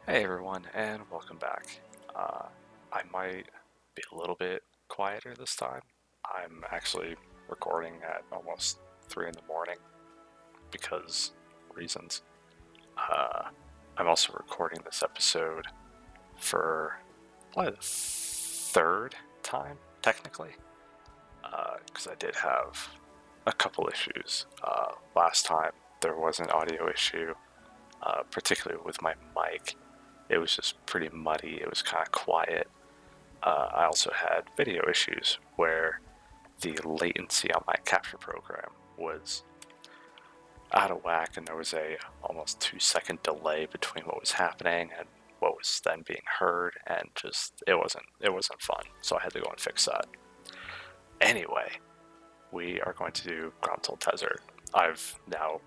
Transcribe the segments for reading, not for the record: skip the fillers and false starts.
Hey everyone, and welcome back. I might be a little bit quieter this time. I'm actually recording at almost 3 in the morning because reasons. Uh, I'm also recording this episode for probably the third time, technically, because I did have a couple issues. Last time there was an audio issue, particularly with my mic. It was just pretty muddy. It was kind of quiet. I also had video issues where the latency on my capture program was out of whack, and there was a almost 2 second delay between what was happening and what was then being heard, and just it wasn't fun. So I had to go and fix that. Anyway, we are going to do Gruntle Desert. I've now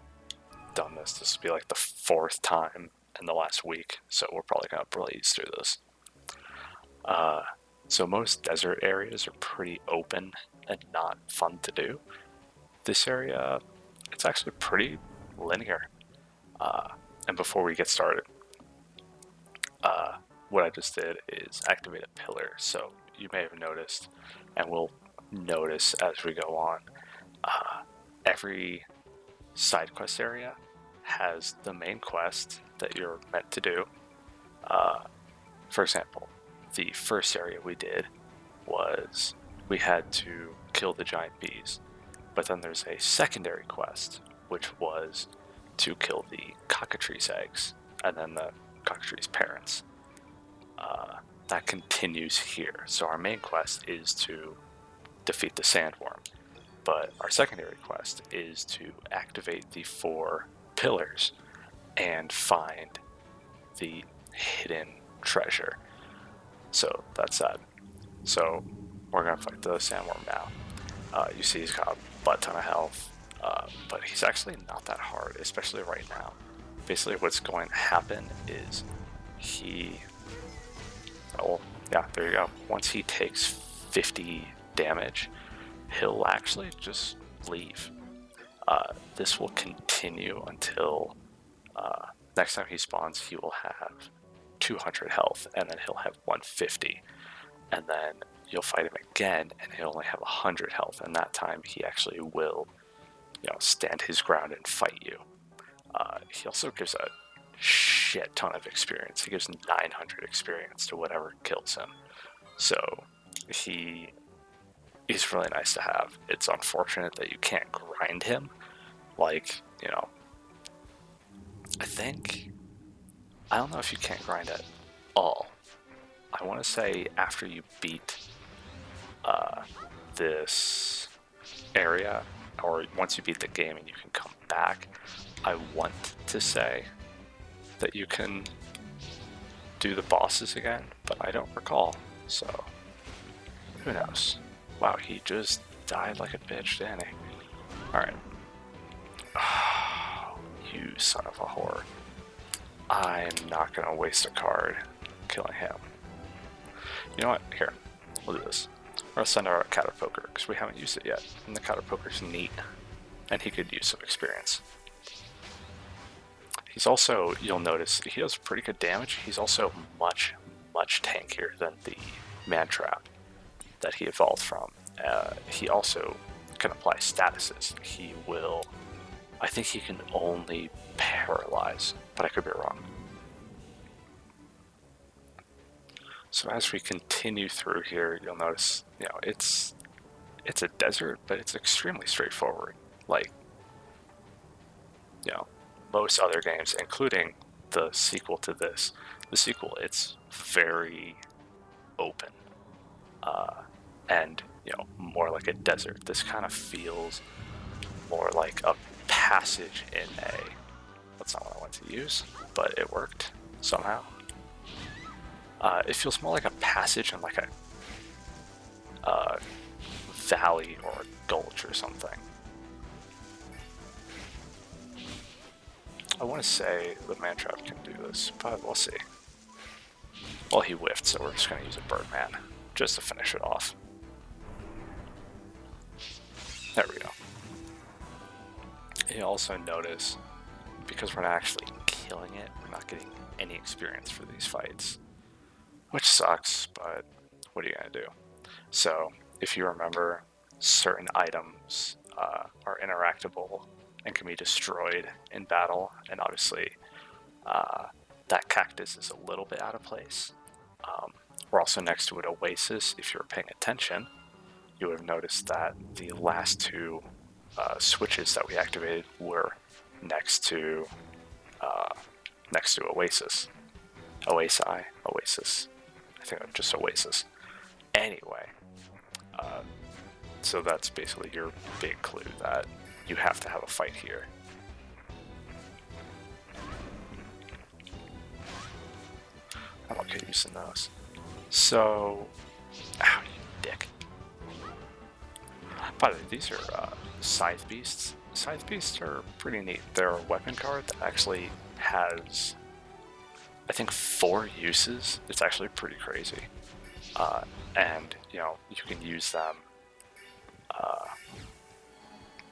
done this. This will be like the fourth time in the last week, so we're probably gonna blaze through this. So most desert areas are pretty open and not fun to do. This area, it's actually pretty linear. And before we get started, what I just did is activate a pillar. So you may have noticed, and we'll notice as we go on, every side quest area has the main quest that you're meant to do. For example, the first area we did was we had to kill the giant bees, but then there's a secondary quest which was to kill the cockatrice eggs and then the cockatrice parents. That continues here. So our main quest is to defeat the sandworm, but our secondary quest is to activate the 4 pillars and find the hidden treasure. So that's that. So we're gonna fight the sandworm now. You see he's got a butt ton of health, but he's actually not that hard, especially right now. Basically what's going to happen is there you go. Once he takes 50 damage, he'll actually just leave. This will continue until next time he spawns, he will have 200 health, and then he'll have 150. And then you'll fight him again, and he'll only have 100 health, and that time he actually will, stand his ground and fight you. He also gives a shit ton of experience. He gives 900 experience to whatever kills him. So he's really nice to have. It's unfortunate that you can't grind him. I don't know if you can't grind at all. I want to say after you beat this area, or once you beat the game and you can come back, I want to say that you can do the bosses again, but I don't recall, so who knows. Wow, he just died like a bitch, didn't he? Alright. Oh, you son of a whore. I'm not gonna waste a card killing him. You know what? Here, we'll do this. We're gonna send our Caterpoker, because we haven't used it yet, and the Caterpoker's neat, and he could use some experience. He's also, you'll notice, he does pretty good damage. He's also much, much tankier than the Mantrap that he evolved from. He also can apply statuses. I think he can only paralyze, but I could be wrong. So as we continue through here, you'll notice, it's a desert, but it's extremely straightforward. Most other games, including the sequel to this. The sequel, it's very open, and more like a desert. This kind of feels more like a passage in a. That's not what I want to use, but it worked somehow. It feels more like a passage in like a valley or a gulch or something. I want to say the Mantrap can do this, but we'll see. Well, he whiffed, so we're just going to use a Birdman just to finish it off. There we go. You also notice, because we're not actually killing it, we're not getting any experience for these fights, which sucks, but what are you going to do? So, if you remember, certain items are interactable and can be destroyed in battle, and obviously that cactus is a little bit out of place. We're also next to an oasis. If you were paying attention, you would have noticed that the last two switches that we activated were next to Oasis. Oasis. I think just Oasis. Anyway, so that's basically your big clue that you have to have a fight here. I'm okay using those. So, ow, you dick. By the way, these are Scythe Beasts. Scythe Beasts are pretty neat. They're a weapon card that actually has, I think, 4 uses. It's actually pretty crazy. And, you know, you can use them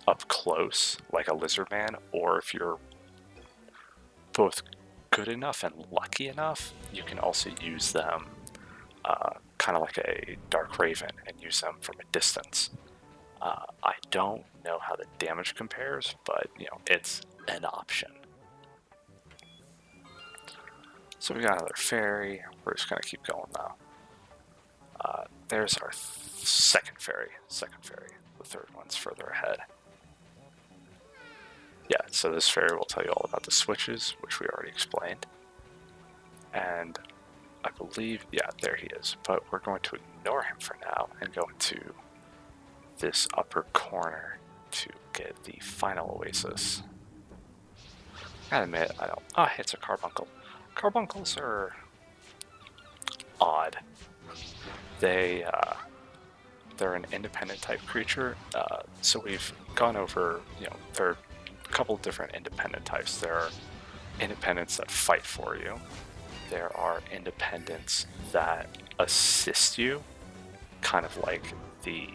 up close, like a lizard man, or if you're both good enough and lucky enough, you can also use them kind of like a Dark Raven and use them from a distance. I don't know how the damage compares, but, you know, it's an option. So we got another fairy. We're just going to keep going now. There's our second fairy. The third one's further ahead. Yeah, so this fairy will tell you all about the switches, which we already explained. And I believe, yeah, there he is. But we're going to ignore him for now and go into this upper corner to get the final oasis. I gotta admit, I don't... Ah, it's a carbuncle. Carbuncles are odd. They're an independent type creature. So we've gone over, you know, there are a couple of different independent types. There are independents that fight for you. There are independents that assist you, kind of like the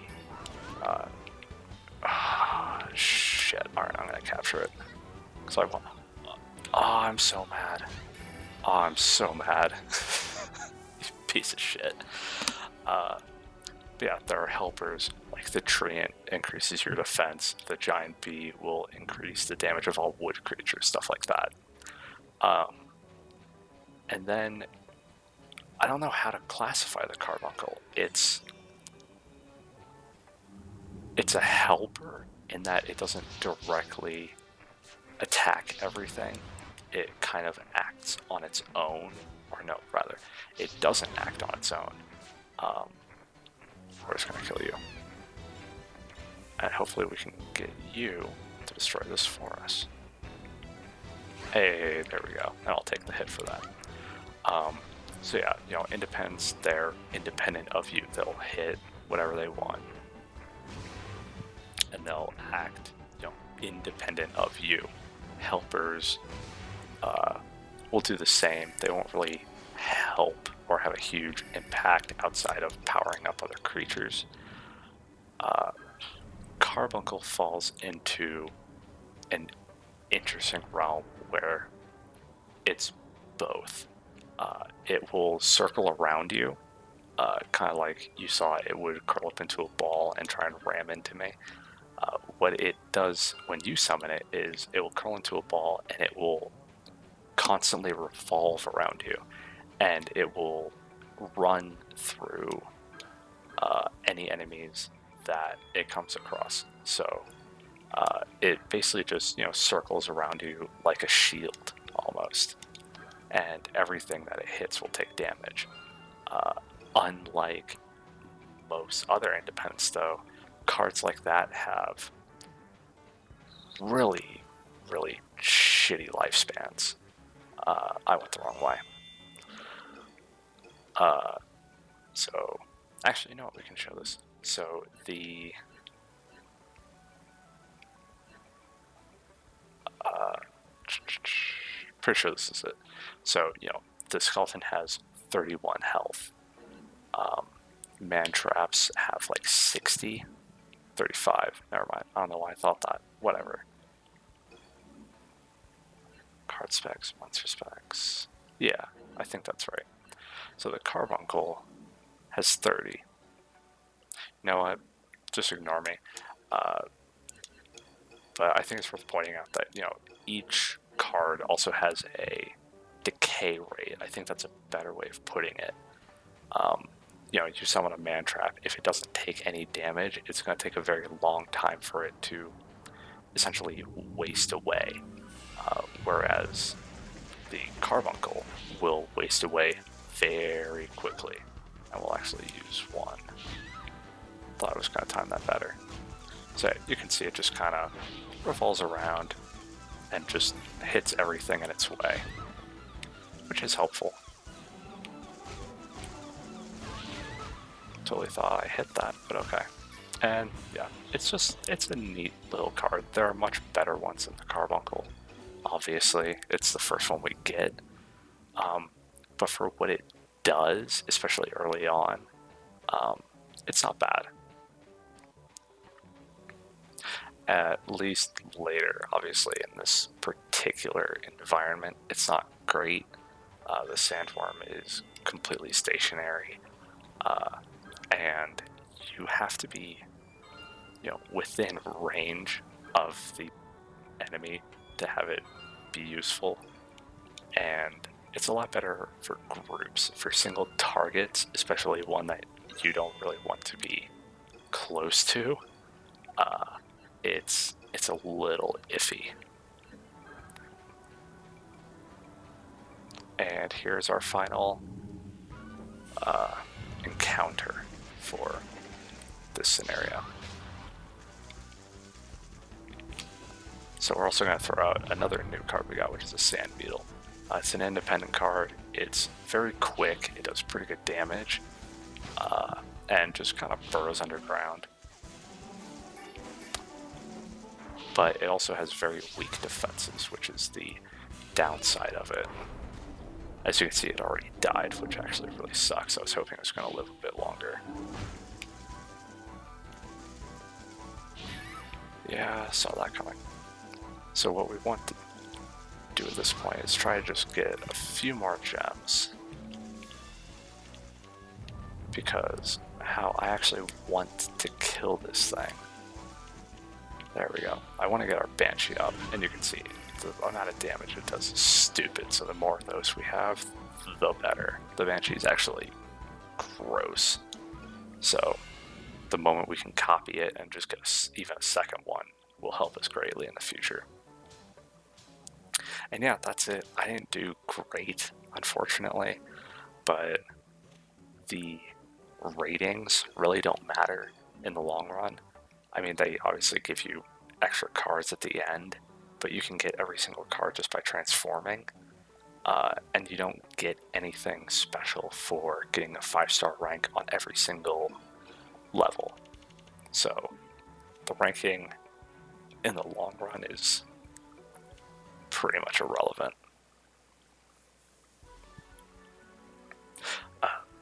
shit. Alright, I'm gonna capture it. Because I want. Oh, I'm so mad. Oh, I'm so mad. You piece of shit. But yeah, there are helpers, like the treant increases your defense, the giant bee will increase the damage of all wood creatures, stuff like that. And then, I don't know how to classify the carbuncle. It's a helper in that it doesn't directly attack everything. It kind of acts on its own, or no, rather, it doesn't act on its own. We're just going to kill you. And hopefully we can get you to destroy this for us. Hey, there we go. And I'll take the hit for that. So yeah, you know, independents, they're independent of you. They'll hit whatever they want. And they'll act, you know, independent of you. Helpers will do the same. They won't really help or have a huge impact outside of powering up other creatures. Carbuncle falls into an interesting realm where it's both. It will circle around you, kind of like you saw it would curl up into a ball and try and ram into me. What it does when you summon it is it will curl into a ball and it will constantly revolve around you, and it will run through any enemies that it comes across. So it basically just, you know, circles around you like a shield almost, and everything that it hits will take damage. Unlike most other independents, though, cards like that have really, really shitty lifespans. I went the wrong way. So, actually, you know what? We can show this. So, pretty sure this is it. So, you know, the skeleton has 31 health. Man traps have like 60. 35. Never mind. I don't know why I thought that. Whatever. Card specs, monster specs. Yeah, I think that's right. So the carbuncle has 30. You know what? Just ignore me. Uh, but I think it's worth pointing out that, each card also has a decay rate. I think that's a better way of putting it. You summon a man trap. If it doesn't take any damage, it's going to take a very long time for it to essentially waste away. Whereas the carbuncle will waste away very quickly. And we'll actually use one. Thought I was going to time that better. So you can see it just kind of revolves around and just hits everything in its way, which is helpful. Totally thought I hit that, but okay. And yeah, it's a neat little card. There are much better ones than the carbuncle. Obviously, it's the first one we get. But for what it does, especially early on, it's not bad. At least later, obviously, in this particular environment, it's not great. The sandworm is completely stationary, and you have to be, within range of the enemy to have it be useful. And it's a lot better for groups. For single targets, especially one that you don't really want to be close to, it's a little iffy. And here's our final encounter for this scenario. So we're also going to throw out another new card we got, which is a Sand Beetle. It's an independent card. It's very quick. It does pretty good damage, and just kind of burrows underground. But it also has very weak defenses, which is the downside of it. As you can see, it already died, which actually really sucks. I was hoping it was going to live a bit longer. Yeah, I saw that coming. So what we want to do at this point is try to just get a few more gems. Because how I actually want to kill this thing. There we go. I want to get our Banshee up, and you can see the amount of damage it does is stupid, so the more of those we have, the better. The Banshee is actually gross. So the moment we can copy it and just get even a second one will help us greatly in the future. And yeah, that's it. I didn't do great, unfortunately, but the ratings really don't matter in the long run. I mean, they obviously give you extra cards at the end, but you can get every single card just by transforming, and you don't get anything special for getting a 5-star rank on every single level. So the ranking in the long run is pretty much irrelevant.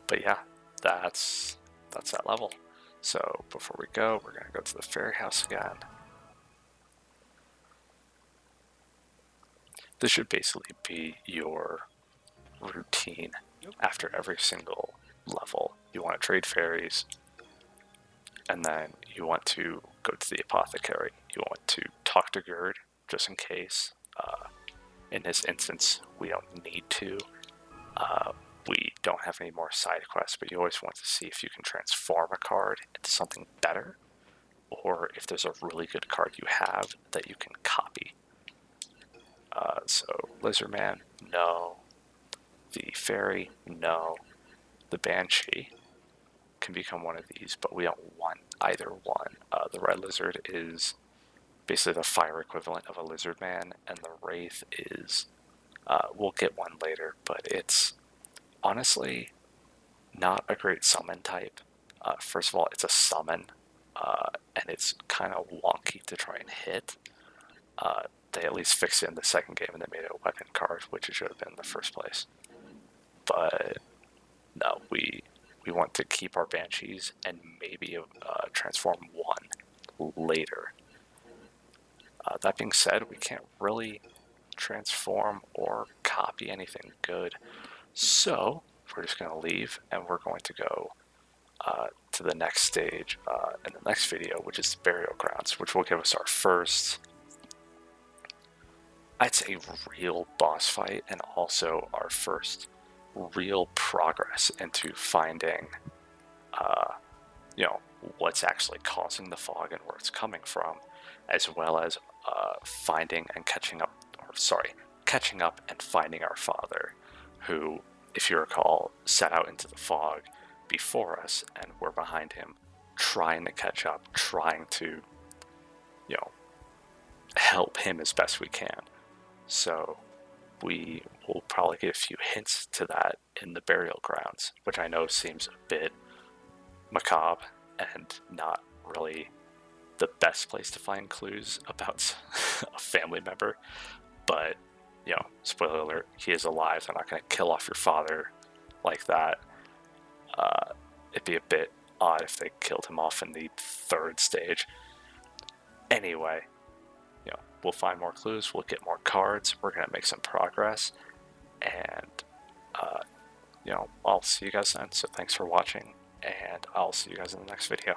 But yeah, that's that level. So before we go, we're going to go to the fairy house again. This should basically be your routine after every single level. You want to trade fairies, and then you want to go to the apothecary. You want to talk to Gerd, just in case. In this instance, we don't need to. We don't have any more side quests, but you always want to see if you can transform a card into something better, or if there's a really good card you have that you can copy. So Lizardman, no. The Fairy, no. The Banshee can become one of these, but we don't want either one. The Red Lizard is basically the fire equivalent of a Lizardman, and the Wraith is, we'll get one later, but it's honestly not a great summon type. First of all, it's a summon, and it's kind of wonky to try and hit. They at least fixed it in the second game, and they made it a weapon card, which it should have been in the first place. But no, we want to keep our Banshees and maybe transform one later. That being said, we can't really transform or copy anything good. So we're just going to leave and we're going to go to the next stage in the next video, which is the burial grounds, which will give us our first, I'd say, real boss fight, and also our first real progress into finding, what's actually causing the fog and where it's coming from, as well as finding and catching up, catching up and finding our father, who, if you recall, set out into the fog before us, and we're behind him, trying to catch up, trying to, help him as best we can. So we will probably get a few hints to that in the burial grounds, which I know seems a bit macabre and not really the best place to find clues about a family member. But, spoiler alert, he is alive. They're not going to kill off your father like that. It'd be a bit odd if they killed him off in the third stage. Anyway, we'll find more clues, we'll get more cards, we're going to make some progress, and, I'll see you guys then. So thanks for watching, and I'll see you guys in the next video.